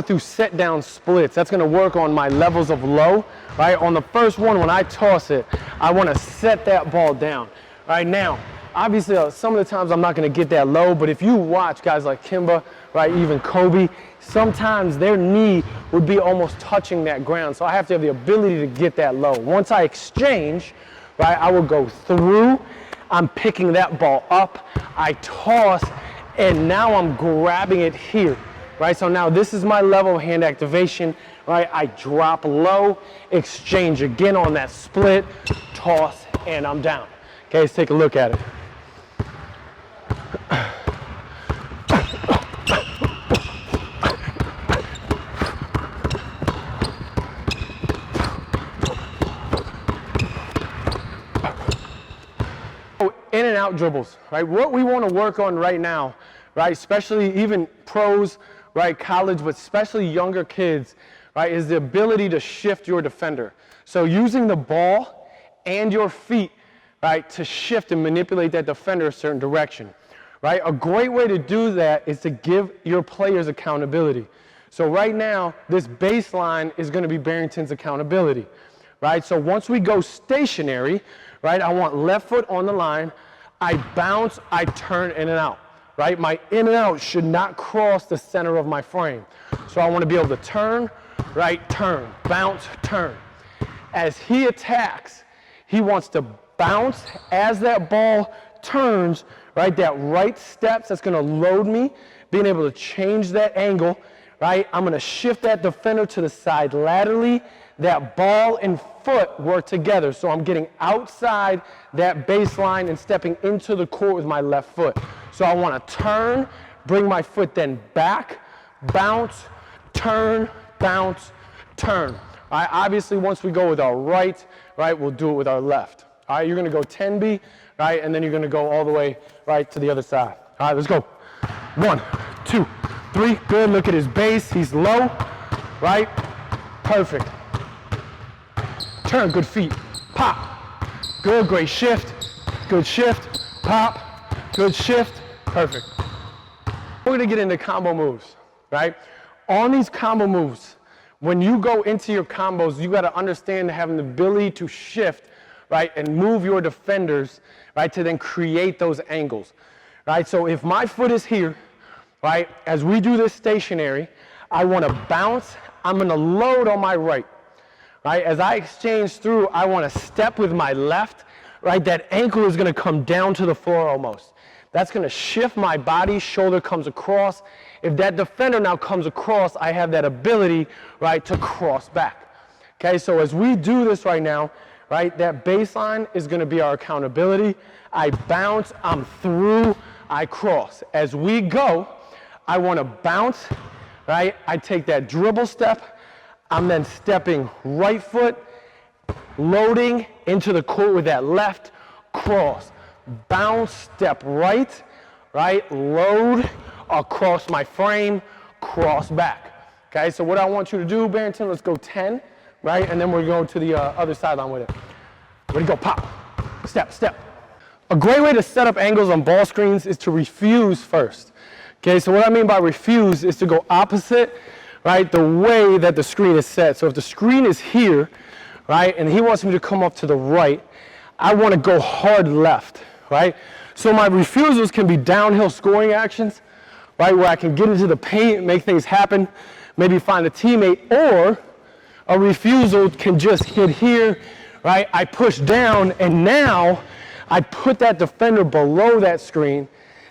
through set down splits. That's going to work on my levels of low, right? On the first one, when I toss it, I want to set that ball down. Right now, obviously some of the times I'm not going to get that low, but if you watch guys like Kimba, right, even Kobe, sometimes their knee would be almost touching that ground. So I have to have the ability to get that low. Once I exchange, right, I will go through, I'm picking that ball up, I toss, and now I'm grabbing it here. Right, so now this is my level of hand activation, right? I drop low, exchange again on that split, toss, and I'm down. Okay, let's take a look at it. In and out dribbles, right? What we want to work on right now, right, especially even pros, right, college, but especially younger kids, right, is the ability to shift your defender. So using the ball and your feet, right, to shift and manipulate that defender a certain direction, right? A great way to do that is to give your players accountability. So right now, this baseline is going to be Barrington's accountability, right? So once we go stationary, right, I want left foot on the line, I bounce, I turn in and out. Right? My in and out should not cross the center of my frame. So I want to be able to turn, right, turn, bounce, turn. As he attacks, he wants to bounce as that ball turns, right? That right steps, that's going to load me, being able to change that angle, right? I'm going to shift that defender to the side laterally. That ball and foot work together. So I'm getting outside that baseline and stepping into the court with my left foot. So I want to turn, bring my foot then back, bounce, turn, bounce, turn. All right, obviously once we go with our right, we'll do it with our left. All right, you're going to go 10B, right, and then you're going to go all the way right to the other side. All right, let's go. 1, 2, 3, good. Look at his base, he's low, right, perfect. Turn, good feet, pop, good, great shift, good shift, pop, good shift, perfect. We're gonna get into combo moves, right? On these combo moves, when you go into your combos, you gotta understand having the ability to shift, right, and move your defenders, right, to then create those angles, right? So if my foot is here, right, as we do this stationary, I wanna bounce, I'm gonna load on my right. Right, as I exchange through, I want to step with my left, right? That ankle is going to come down to the floor almost. That's going to shift my body, shoulder comes across. If that defender now comes across, I have that ability, right, to cross back. Okay, so as we do this right now, right, that baseline is going to be our accountability. I bounce, I'm through, I cross. As we go, I want to bounce, right? I take that dribble step. I'm then stepping right foot, loading into the court with that left, cross, bounce, step right, load across my frame, cross back. Okay, so what I want you to do, Barrington, let's go 10, right, and then we'll go to the other sideline with it. Ready, go, pop, step, step. A great way to set up angles on ball screens is to refuse first. Okay, so what I mean by refuse is to go opposite, right, the way that the screen is set. So if the screen is here, right, and he wants me to come up to the right, I want to go hard left, right? So my refusals can be downhill scoring actions, right, where I can get into the paint, make things happen, maybe find a teammate, or a refusal can just hit here, right? I push down, and now I put that defender below that screen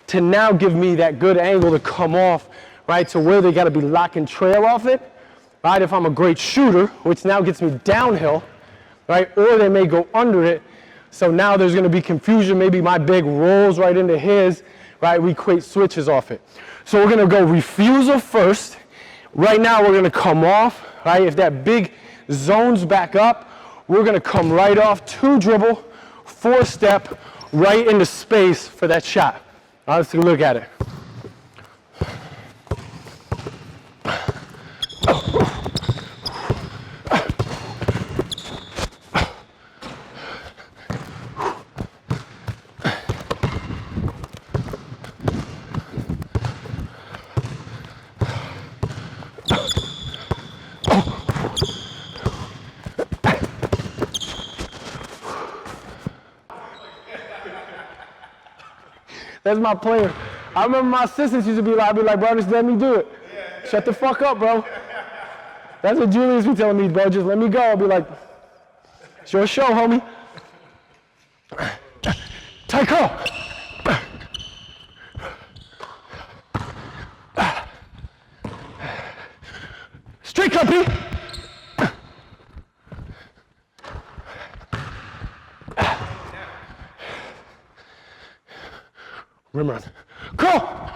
to now give me that good angle to come off, right, to where they got to be lock and trail off it, right, if I'm a great shooter, which now gets me downhill, right, or they may go under it, so now there's going to be confusion, maybe my big rolls right into his, right, we create switches off it. So we're going to go refusal first. Right now we're going to come off, right, if that big zones back up, we're going to come right off, 2 dribble, 4 step, right into space for that shot. All right, let's take a look at it. That's my player. I remember my assistants used to be like, I'd be like, bro, just let me do it. Shut the fuck up, bro. That's what Julius be telling me, bro. Just let me go. I'll be like, it's your show, homie. Tight curl. Straight cut, B. Rim run. Curl.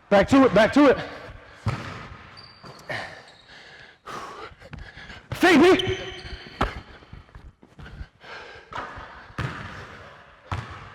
Back to it, back to it. Fade, B.